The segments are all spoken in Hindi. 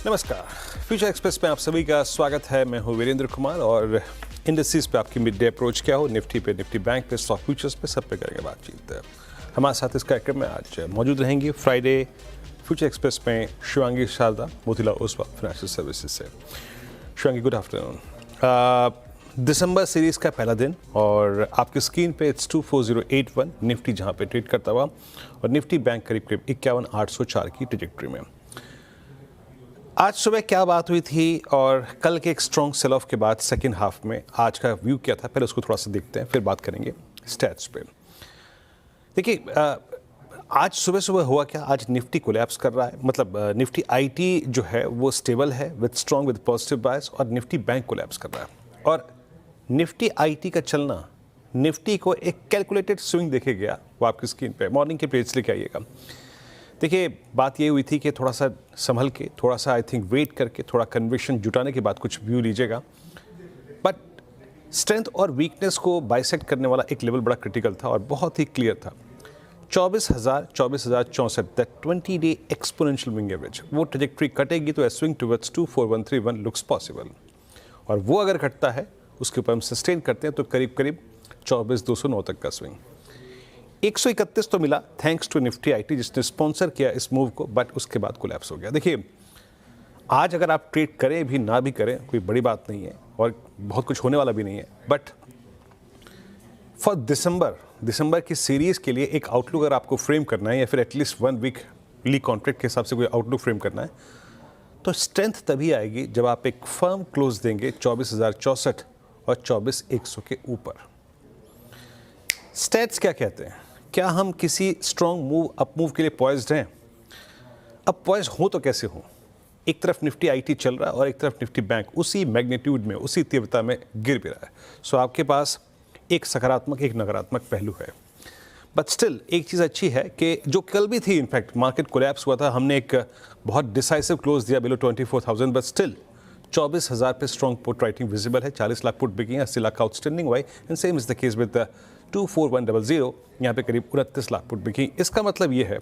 नमस्कार, फ्यूचर एक्सप्रेस में आप सभी का स्वागत है। मैं हूं वीरेंद्र कुमार और इंडस्ट्रीज पे आपकी मिड डे अप्रोच क्या हो, निफ्टी पे, निफ्टी बैंक पे, स्टॉक फ्यूचर्स पे, सब पे करेंगे बातचीत। हमारे साथ इस कार्यक्रम में आज मौजूद रहेंगी फ्राइडे फ्यूचर एक्सप्रेस में शिवांगी शारदा, मोतीलाल ओसवाल फाइनेंशियल सर्विसेज से। Shivangi, good afternoon. दिसंबर सीरीज का पहला दिन और आपकी स्क्रीन पे इट्स 24081 निफ्टी जहां पे ट्रेड करता हुआ और निफ्टी बैंक करीब करीब 51804 की ट्रेजेक्ट्री में। आज सुबह क्या बात हुई थी और कल के एक स्ट्रॉन्ग सेल ऑफ के बाद सेकेंड हाफ में आज का व्यू क्या था, पहले उसको थोड़ा सा देखते हैं, फिर बात करेंगे स्टैट्स पे। देखिए, आज सुबह सुबह हुआ क्या, आज निफ्टी कोलैप्स कर रहा है, मतलब निफ्टी आईटी जो है वो स्टेबल है विद स्ट्रॉन्ग विद पॉजिटिव बायस, और निफ्टी बैंक कोलैप्स कर रहा है। और निफ्टी आईटी का चलना निफ्टी को एक कैलकुलेटेड स्विंग देखे गया, वो आपकी स्क्रीन पे मॉर्निंग के पेज लेके आइएगा। देखिए, बात ये हुई थी कि थोड़ा सा संभल के, थोड़ा सा आई थिंक वेट करके, थोड़ा कन्विक्शन जुटाने के बाद कुछ व्यू लीजिएगा। बट स्ट्रेंथ और वीकनेस को बाइसेक्ट करने वाला एक लेवल बड़ा क्रिटिकल था और बहुत ही क्लियर था। 24,064 that 20 day exponential moving average, वो ट्रेजेक्ट्री कटेगी तो स्विंग टुवर्ड्स 24131 लुक्स पॉसिबल। और वो अगर घटता है, उसके ऊपर हम सस्टेन करते हैं तो करीब करीब 24,209 तक का स्विंग। 131 तो मिला थैंक्स टू निफ्टी आईटी जिसने स्पॉन्सर किया इस मूव को, बट उसके बाद कोलैप्स हो गया। देखिए, आज अगर आप ट्रेड करें भी ना भी करें कोई बड़ी बात नहीं है और बहुत कुछ होने वाला भी नहीं है, बट फॉर दिसंबर की सीरीज के लिए एक आउटलुक अगर आपको फ्रेम करना है या फिर एटलीस्ट 1 वीकली कॉन्ट्रैक्ट के हिसाब से कोई आउटलुक फ्रेम करना है, तो स्ट्रेंथ तभी आएगी जब आप एक फर्म क्लोज देंगे 24,064 और 24,100 के ऊपर। स्टैट्स क्या कहते हैं, क्या हम किसी स्ट्रॉन्ग मूव अप मूव के लिए पॉइज्ड हैं? अब पॉइज हो तो कैसे हो? एक तरफ निफ्टी आईटी चल रहा है और एक तरफ निफ्टी बैंक उसी मैग्नीट्यूड में, उसी तीव्रता में गिर भी रहा है। सो आपके पास एक सकारात्मक एक नकारात्मक पहलू है। बट स्टिल एक चीज़ अच्छी है कि जो कल भी थी, इनफैक्ट मार्केट कोलैप्स हुआ था, हमने एक बहुत डिसाइसिव क्लोज दिया बिलो 24,000, बट स्टिल 24,000 पे स्ट्रॉन्ग पुट राइटिंग विजिबल है। 40 लाख पुट बिकी हैं, 80 लाख का आउटस्टैंडिंग वाई, and same is the case with 24100, यहाँ पे करीब 29 लाख पुट बिकी। इसका मतलब ये है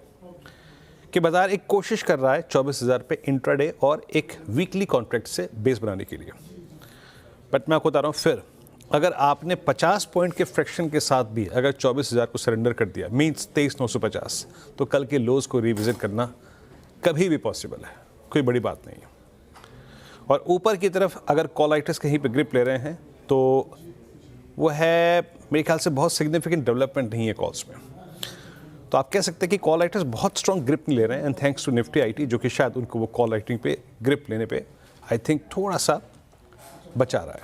कि बाजार एक कोशिश कर रहा है 24,000 पे इंट्राडे और एक वीकली कॉन्ट्रैक्ट से बेस बनाने के लिए। बट मैं आपको बता रहा हूँ, फिर अगर आपने 50 पॉइंट के फ्रैक्शन के साथ भी अगर 24,000 को सरेंडर कर दिया, मीन्स 23,950, तो कल के लोज को रिविजिट करना कभी भी पॉसिबल है, कोई बड़ी बात नहीं है। और ऊपर की तरफ अगर कॉलाइटस कहीं पे ग्रिप ले रहे हैं तो वो है मेरे ख्याल से बहुत सिग्निफिकेंट डेवलपमेंट नहीं है कॉल्स में। तो आप कह सकते हैं कि कॉल राइटर्स बहुत स्ट्रॉन्ग ग्रिप नहीं ले रहे हैं, and thanks to Nifty IT जो कि शायद उनको वो कॉल राइटिंग पे ग्रिप लेने पे आई थिंक थोड़ा सा बचा रहा है।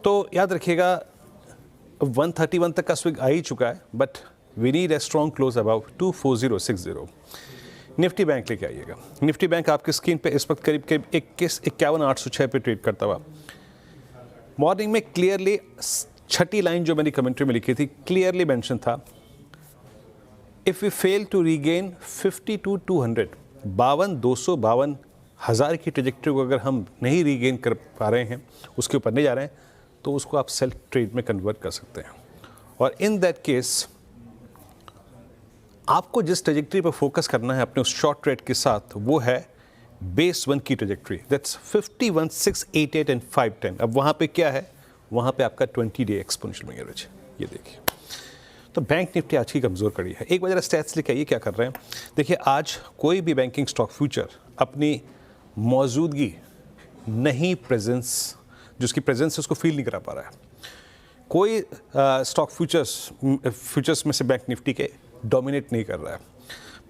तो याद रखिएगा 131 तक का स्विंग आ ही चुका है, but we need a strong close about 24060। Nifty bank लेके आइएगा। निफ्टी बैंक आपकी स्क्रीन पे इस वक्त करीब करीब 51,806 पे ट्रेड करता हुआ। मॉर्निंग में क्लियरली छठी लाइन जो मैंने कमेंट्री में लिखी थी, क्लियरली मेंशन था, if we fail to regain 52,200, 52,252,000 की ट्रेजेक्ट्री को अगर हम नहीं रीगेन कर पा रहे हैं, उसके ऊपर नहीं जा रहे हैं, तो उसको आप सेल्फ ट्रेड में कन्वर्ट कर सकते हैं। और इन दैट केस आपको जिस ट्रेजेक्ट्री पर फोकस करना है अपने उस शॉर्ट ट्रेड के साथ, वो है बेस 1 की ट्रेजेक्ट्री, दैट्स 51,688 एंड 510। अब वहाँ पे क्या है, वहाँ पे आपका 20 डे एक्सपोनेंशियल मूविंग एवरेज, ये देखिए। तो बैंक निफ्टी आज की कमज़ोर कड़ी है। एक बार जरा स्टैट्स लेके आइए क्या कर रहे हैं। देखिए, आज कोई भी बैंकिंग स्टॉक फ्यूचर अपनी मौजूदगी नहीं, प्रेजेंस, जिसकी प्रेजेंस है उसको फील नहीं करा पा रहा है। कोई स्टॉक फ्यूचर्स में से बैंक निफ्टी के डोमिनेट नहीं कर रहा है।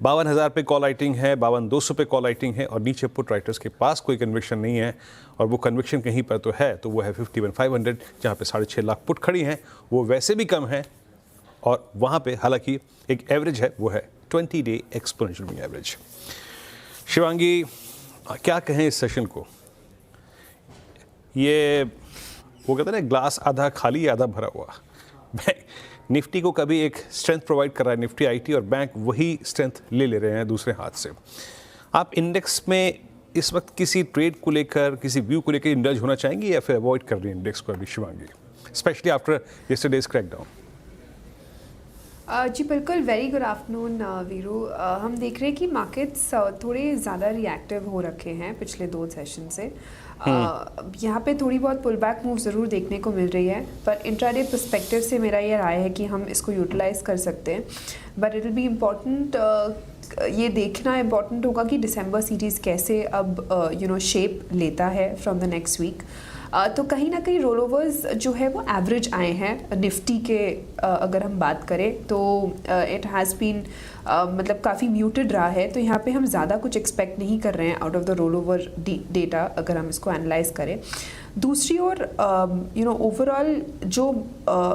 52,000 पे कॉल राइटिंग है, 52,200 पे कॉल राइटिंग है, और नीचे पुट राइटर्स के पास कोई कन्विक्शन नहीं है, और वो कन्विक्शन कहीं पर तो है, तो वो है 51,500, जहाँ पे 6.5 लाख पुट खड़ी हैं, वो वैसे भी कम है, और वहाँ पे हालांकि एक एवरेज है, वो है 20 day exponential moving average. Shivangi, क्या कहें इस सेशन को? ये वो कहते हैं ना, ग्लास आधा खाली आधा भरा हुआ। निफ्टी को कभी एक स्ट्रेंथ प्रोवाइड कर रहा है निफ्टी आईटी, और बैंक वही स्ट्रेंथ ले रहे हैं दूसरे हाथ से। आप इंडेक्स में इस वक्त किसी ट्रेड को लेकर, किसी व्यू को लेकर इंडल्ज होना चाहेंगे या फिर अवॉइड कर रही है इंडेक्स को अभी Shivangi, specially after yesterday's crackdown? जी बिल्कुल, वेरी गुड आफ्टरनून वीरू। हम देख रहे हैं कि मार्केट्स थोड़े ज़्यादा रिएक्टिव हो रखे हैं पिछले 2 सेशन से। यहाँ पे थोड़ी बहुत पुल बैक मूव ज़रूर देखने को मिल रही है, पर इंट्राडे पर्सपेक्टिव से मेरा ये राय है कि हम इसको यूटिलाइज़ कर सकते हैं। But it will be important, ये देखना इम्पॉर्टेंट होगा कि दिसंबर सीरीज़ कैसे अब शेप लेता है फ्रॉम द नेक्स्ट वीक। तो कहीं ना कहीं रोल ओवर्स जो है वो एवरेज आए हैं निफ्टी के। अगर हम बात करें तो इट हैज़ बीन मतलब काफ़ी म्यूटेड रहा है, तो यहाँ पे हम ज़्यादा कुछ एक्सपेक्ट नहीं कर रहे हैं out of the roll over data अगर हम इसको एनालाइज करें। दूसरी ओर ओवरऑल जो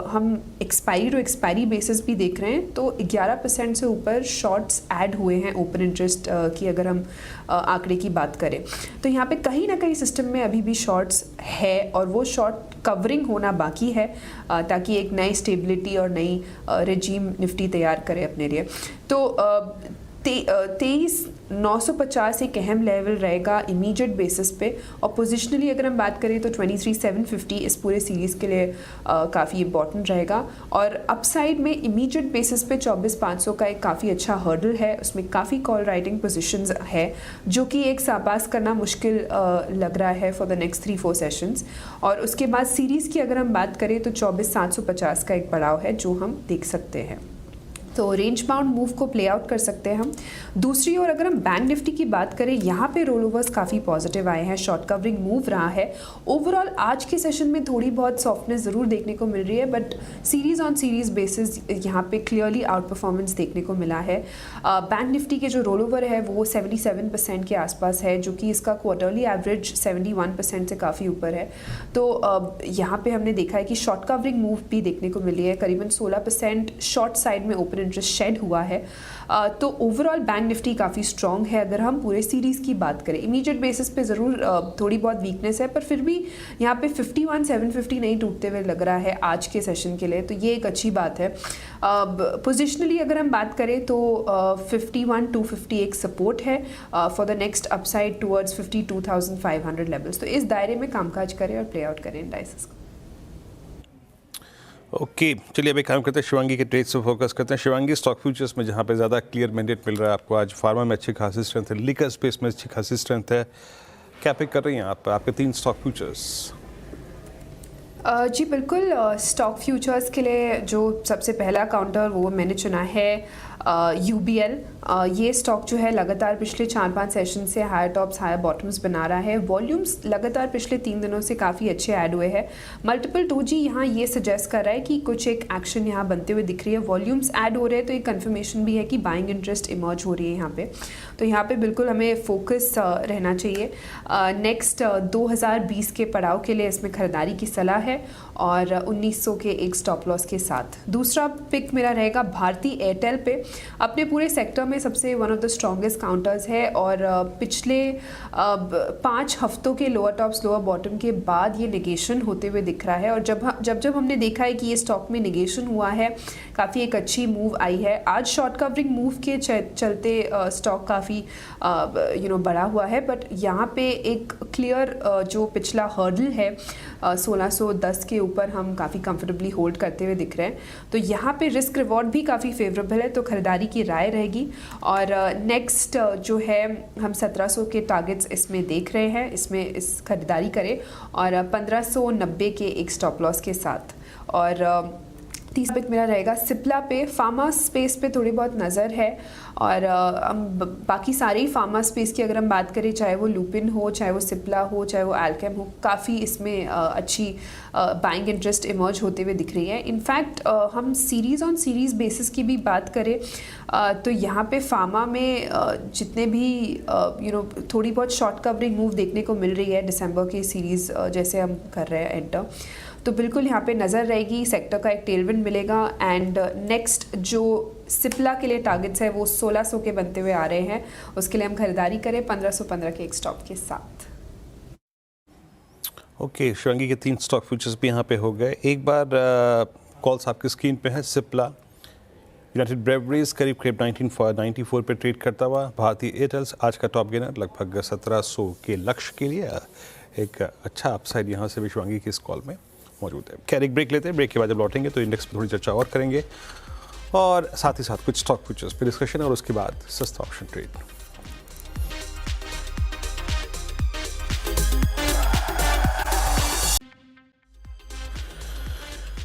हम एक्सपायरी बेसिस भी देख रहे हैं, तो 11% से ऊपर शॉर्ट्स ऐड हुए हैं ओपन इंटरेस्ट की अगर हम आंकड़े की बात करें। तो यहाँ पे कहीं ना कहीं सिस्टम में अभी भी शॉर्ट्स है और वो शॉर्ट कवरिंग होना बाकी है ताकि एक नई स्टेबिलिटी और नई रेजीम निफ्टी तैयार करे अपने लिए। तो 23,950 एक अहम लेवल रहेगा इमीडिएट बेसिस पे, और पोजिशनली अगर हम बात करें तो 23,750 इस पूरे सीरीज़ के लिए काफ़ी इंपॉर्टेंट रहेगा। और अपसाइड में इमीडिएट बेसिस पे 24,500 का एक काफ़ी अच्छा हर्डल है, उसमें काफ़ी कॉल राइटिंग पोजीशंस है जो कि एक सापास करना मुश्किल लग रहा है फॉर द नेक्स्ट 3-4 सेशंस। और उसके बाद सीरीज़ की अगर हम बात करें तो 24,750 का एक पड़ाव है जो हम देख सकते हैं। तो रेंज बाउंड मूव को प्ले आउट कर सकते हैं हम। दूसरी ओर अगर हम बैंक निफ्टी की बात करें, यहाँ पे रोल ओवर्स काफ़ी पॉजिटिव आए हैं, शॉर्ट कवरिंग मूव रहा है। ओवरऑल आज के सेशन में थोड़ी बहुत सॉफ्टनेस ज़रूर देखने को मिल रही है, but series on series basis यहाँ पे क्लियरली आउट परफॉर्मेंस देखने को मिला है। बैंक निफ्टी के जो रोल ओवर है वो 77% के आसपास है, जो कि इसका क्वार्टरली एवरेज 71% से काफ़ी ऊपर है। तो यहाँ पे हमने देखा है कि शॉर्ट कवरिंग मूव भी देखने को मिली है, करीबन 16% शॉर्ट साइड में ओपन इंटरेस्ट शेड हुआ है। तो ओवरऑल बैंक निफ्टी काफ़ी स्ट्रॉन्ग है अगर हम पूरे सीरीज़ की बात करें। इमीडिएट बेसिस पे ज़रूर थोड़ी बहुत वीकनेस है, पर फिर भी यहाँ पे 51,750 नहीं टूटते हुए लग रहा है आज के सेशन के लिए, तो ये एक अच्छी बात है। पोजिशनली अगर हम बात करें तो 51,250 एक सपोर्ट है for the next upside towards 52,500 levels. तो इस दायरे में कामकाज करें और प्ले आउट करें इंडाइसेस को। ओके चलिए अब एक काम करते हैं, शिवांगी के ट्रेड्स पे फोकस करते हैं। शिवांगी, स्टॉक फ्यूचर्स में जहाँ पे ज़्यादा क्लियर मैंडेट मिल रहा है आपको, आज फार्मा में अच्छी खासी स्ट्रेंथ है, लिकर स्पेस में अच्छी खासी स्ट्रेंथ है, क्या पिक कर रही हैं आप आपके 3 स्टॉक फ्यूचर्स? जी बिल्कुल, स्टॉक फ्यूचर्स के लिए जो सबसे पहला काउंटर वो मैंने चुना है UBL। ये स्टॉक जो है लगातार पिछले 4-5 सेशन से हायर टॉप्स हायर बॉटम्स बना रहा है। वॉल्यूम्स लगातार पिछले 3 दिनों से काफ़ी अच्छे ऐड हुए हैं। मल्टीपल डोजी यहाँ ये सजेस्ट कर रहा है कि कुछ एक एक्शन यहाँ बनते हुए दिख रही है। वॉल्यूम्स ऐड हो रहे हैं तो एक कन्फर्मेशन भी है कि बाइंग इंटरेस्ट इमर्ज हो रही है यहाँ पे। तो यहाँ पे बिल्कुल हमें फोकस रहना चाहिए। नेक्स्ट 2020 के पड़ाव के लिए इसमें खरीदारी की सलाह है और 1900 के एक स्टॉप लॉस के साथ। दूसरा पिक मेरा रहेगा भारती एयरटेल पे। अपने पूरे सेक्टर में सबसे one of the strongest counters है और पिछले 5 हफ्तों के लोअर टॉप्स लोअर बॉटम के बाद ये नेगेशन होते हुए दिख रहा है। और जब हमने देखा है कि ये स्टॉक में नेगेशन हुआ है, काफ़ी एक अच्छी मूव आई है। आज शॉर्ट कवरिंग मूव के चलते स्टॉक काफ़ी बढ़ा हुआ है, बट यहाँ पे एक क्लियर जो पिछला हर्डल है 1610 के ऊपर हम काफ़ी कंफर्टेबली होल्ड करते हुए दिख रहे हैं। तो यहाँ पे रिस्क रिवॉर्ड भी काफ़ी फेवरेबल है, तो खरीदारी की राय रहेगी। और नेक्स्ट जो है हम 1700 के टारगेट्स इसमें देख रहे हैं, इसमें इस खरीदारी करें और 1590 के एक स्टॉप लॉस के साथ। और तीसरा पिक मेरा रहेगा सिप्ला पे। फार्मा स्पेस पे थोड़ी बहुत नज़र है और बाकी सारे ही फार्मा स्पेस की अगर हम बात करें, चाहे वो लुपिन हो, चाहे वो सिप्ला हो, चाहे वो एल्केम हो, काफ़ी इसमें अच्छी बाइंग इंटरेस्ट इमर्ज होते हुए दिख रही है। इनफैक्ट हम सीरीज़ ऑन सीरीज़ बेसिस की भी बात करें तो यहाँ पे फार्मा में जितने भी थोड़ी बहुत शॉर्ट कवरिंग मूव देखने को मिल रही है दिसंबर की सीरीज़ जैसे हम कर रहे हैं एंटर, तो बिल्कुल यहाँ पे नज़र रहेगी, सेक्टर का एक टेलविंड मिलेगा। एंड नेक्स्ट जो सिप्ला के लिए टारगेट्स है वो 1600 के बनते हुए आ रहे हैं, उसके लिए हम खरीदारी करें 1515 के एक स्टॉप के साथ। ओके शिवांगी के 3 स्टॉक फ्यूचर्स भी यहाँ पे हो गए। एक बार कॉल्स आपकी स्क्रीन पे है। सिप्ला, यूनाइटेड ब्रेवरीज करीब 1994 पे ट्रेड करता हुआ। भारतीय एयरटेल्स आज का टॉप गेनर लगभग 1700 के लक्ष्य के लिए एक अच्छा अपसाइड यहाँ से भी शिवांगी की इस कॉल में मौजूद है। खैर एक ब्रेक लेते हैं, ब्रेक के बाद जब लौटेंगे तो इंडेक्स पर थोड़ी चर्चा और करेंगे। और साथ ही साथ कुछ स्टॉक फ्यूचर्स पे डिस्कशन और उसके बाद सस्ता ऑप्शन ट्रेड।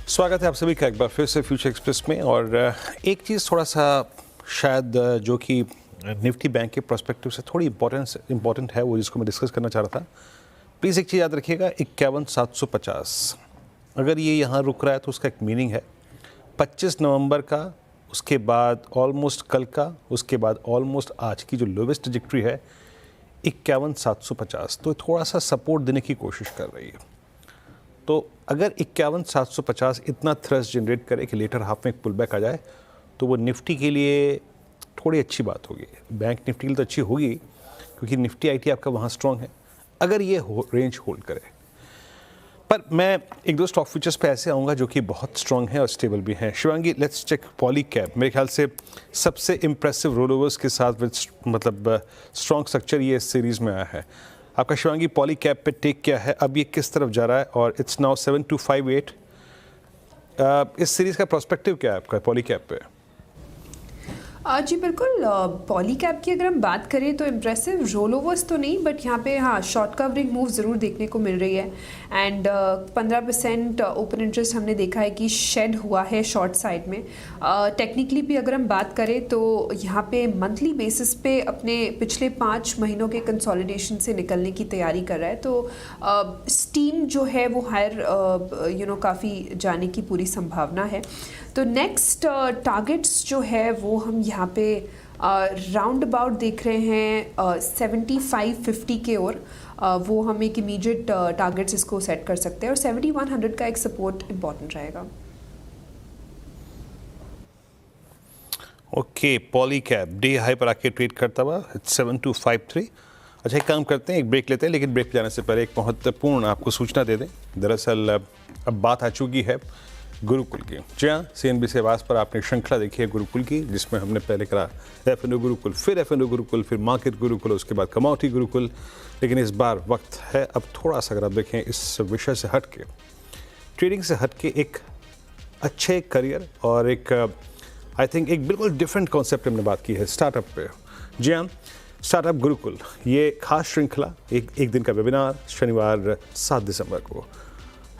स्वागत है आप सभी का एक बार फिर से फ्यूचर एक्सप्रेस में। और एक चीज़ थोड़ा सा शायद जो कि निफ्टी बैंक के प्रोस्पेक्टिव से थोड़ी इंपॉर्टेंट है, वो जिसको मैं डिस्कस करना चाह रहा था। प्लीज़ एक चीज़ याद रखिएगा, 51,750 अगर ये यहाँ रुक रहा है तो उसका एक मीनिंग है 25 नवंबर का, उसके बाद ऑलमोस्ट कल का, उसके बाद ऑलमोस्ट आज की जो लोवेस्ट ट्रैजेक्टरी है 51,750, तो थोड़ा सा सपोर्ट देने की कोशिश कर रही है। तो अगर 51,750 इतना थ्रस्ट जनरेट करे कि लेटर हाफ में एक पुल बैक आ जाए तो वो निफ्टी के लिए थोड़ी अच्छी बात होगी। बैंक निफ्टी के लिए तो अच्छी होगी क्योंकि निफ्टी आईटी आपका वहाँ स्ट्रॉन्ग है अगर ये रेंज होल्ड करे। पर मैं एक दो स्टॉक फ्यूचर्स पे ऐसे आऊँगा जो कि बहुत स्ट्रॉन्ग है और स्टेबल भी हैं। Shivangi, let's check Polycab. मेरे ख्याल से सबसे इम्प्रेसिव रोल ओवर्स के साथ विद मतलब स्ट्रॉन्ग स्ट्रक्चर ये इस सीरीज़ में आया है। आपका शिवांगी पॉली कैप पे टेक क्या है, अब ये किस तरफ जा रहा है? और इट्स नाउ 7258। इस सीरीज़ का प्रोस्पेक्टिव क्या है आपका पॉली कैप पे? जी बिल्कुल, पॉली कैप की अगर हम बात करें तो इम्प्रेसिव रोल ओवर्स तो नहीं, बट यहाँ पे हाँ शॉर्ट कवरिंग मूव ज़रूर देखने को मिल रही है। एंड 15% ओपन इंटरेस्ट हमने देखा है कि शेड हुआ है शॉर्ट साइड में। टेक्निकली भी अगर हम बात करें तो यहाँ पे मंथली बेसिस पे अपने पिछले 5 महीनों के कंसोलिडेशन से निकलने की तैयारी कर रहा है। तो स्टीम जो है वो हायर काफ़ी जाने की पूरी संभावना है। तो नेक्स्ट टारगेट्स जो है वो हम यहाँ पे राउंड अबाउट देख रहे हैं 7550 के ओर। वो हम एक इमीडिएट टारगेट्स इसको सेट कर सकते हैं और 7100 का एक सपोर्ट इम्पॉर्टेंट रहेगा। Okay, poly cap day high पर आके ट्रेड करता हुआ 7253। अच्छा, एक काम करते हैं, एक ब्रेक लेते हैं, लेकिन ब्रेक जाने से पहले एक महत्वपूर्ण आपको सूचना दे दें। दरअसल अब बात आ चुकी है गुरुकुल की। जी हाँ, CNBC आवाज़ पर आपने श्रृंखला देखी है गुरुकुल की, जिसमें हमने पहले करा F&O गुरुकुल, फिर F&O गुरुकुल, फिर मार्केट गुरुकुल, उसके बाद कमोडिटी गुरुकुल। लेकिन इस बार वक्त है अब थोड़ा सा, अगर आप देखें इस विषय से हट के, ट्रेडिंग से हट के एक अच्छे करियर और एक आई थिंक एक बिल्कुल डिफरेंट कॉन्सेप्ट हमने बात की है स्टार्टअप पे। जी हाँ, स्टार्टअप गुरुकुल, ये खास श्रृंखला एक दिन का वेबिनार शनिवार 7 दिसंबर को।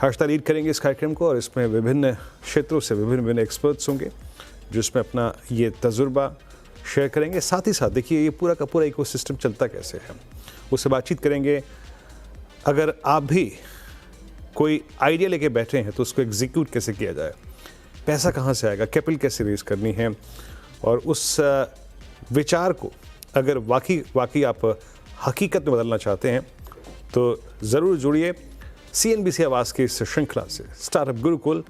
हर्षदा लीड करेंगे इस कार्यक्रम को और इसमें विभिन्न क्षेत्रों से विभिन्न एक्सपर्ट्स होंगे जो इसमें अपना ये तजुर्बा शेयर करेंगे। साथ ही साथ देखिए ये पूरा का पूरा इकोसिस्टम चलता कैसे है, उससे बातचीत करेंगे। अगर आप भी कोई आइडिया लेके बैठे हैं तो उसको एग्जीक्यूट कैसे किया जाए, पैसा कहाँ से आएगा, कैपिटल कैसे रेज करनी है, और उस विचार को अगर वाकई आप हकीकत में बदलना चाहते हैं तो ज़रूर जुड़िए CNBC आवाज़ की इस श्रृंखला से। स्टार्टअप गुरुकुल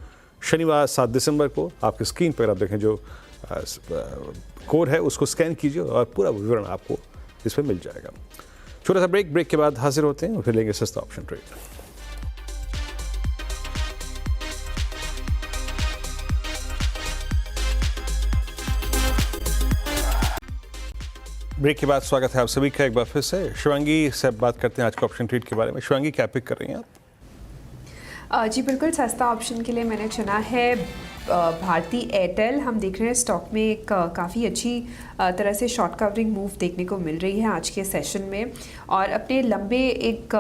शनिवार 7 दिसंबर को आपकी स्क्रीन पर आप देखें जो कोड है उसको स्कैन कीजिए और पूरा विवरण आपको इसमें मिल जाएगा। छोटा सा ब्रेक के बाद हाजिर होते हैं और फिर लेंगे सस्ता ऑप्शन ट्रेड। ब्रेक के बाद स्वागत है आप सभी का एक बार फिर से। शिवांगी से बात करते हैं आज के ऑप्शन ट्रेड के बारे में। शिवांगी, क्या पिक कर रही हैं आप? जी बिल्कुल, सस्ता ऑप्शन के लिए मैंने चुना है भारती एयरटेल। हम देख रहे हैं स्टॉक में एक काफ़ी अच्छी तरह से शॉर्ट कवरिंग मूव देखने को मिल रही है आज के सेशन में, और अपने लंबे एक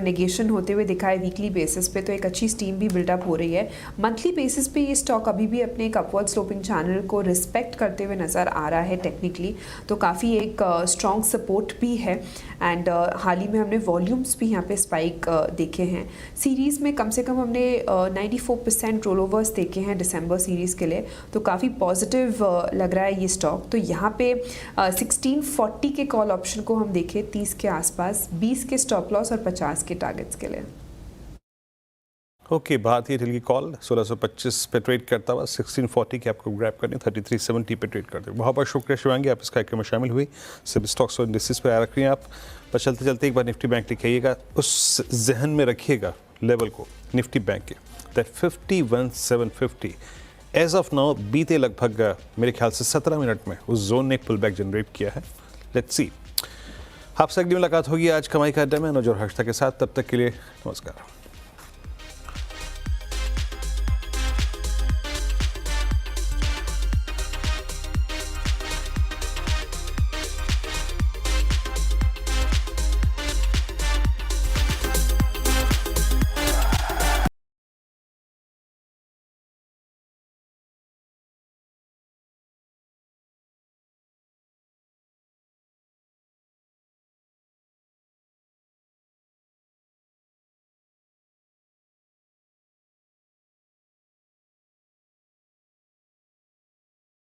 नेगेशन होते हुए दिखा है वीकली बेसिस पे। तो एक अच्छी स्टीम भी बिल्डअप हो रही है। मंथली बेसिस पे ये स्टॉक अभी भी अपने एक अपवर्ड स्लोपिंग चैनल को रिस्पेक्ट करते हुए नज़र आ रहा है टेक्निकली, तो काफ़ी एक स्ट्रॉन्ग सपोर्ट भी है। एंड हाल ही में हमने वॉल्यूम्स भी यहाँ पे स्पाइक देखे हैं। सीरीज़ में कम से कम हमने 94% रोल ओवर्स देखे हैं दिसंबर सीरीज़ के लिए, तो काफ़ी पॉजिटिव लग रहा है ये स्टॉक। तो यहाँ पे 1640 के कॉल ऑप्शन को हम देखें 30 के आसपास, 20 के स्टॉप लॉस और 50 के टारगेट्स के लिए। ओके, भारतीय एयरटेल की कॉल 1625 पे ट्रेड करता हुआ 1640 की आपको ग्रैब करनी, 3370 पे ट्रेड करते हुए। बहुत बहुत शुक्रिया शिवांगी, आप इस कार्यक्रम में शामिल हुई। सब स्टॉक्स और इंडेक्सेस पे आ रख रही हैं आप। पर चलते चलते एक बार निफ्टी बैंक लिखाइएगा, उस जहन में रखिएगा लेवल को निफ्टी बैंक के, दैट 51,750 एज ऑफ नाउ बीते लगभग मेरे ख्याल से 17 मिनट में उस जोन ने पुल बैक जनरेट किया है। Let's see. आपसे अगली मुलाकात होगी आज कमाई का अड्डा में अनुज और हर्षदा के साथ। तब तक के लिए नमस्कार।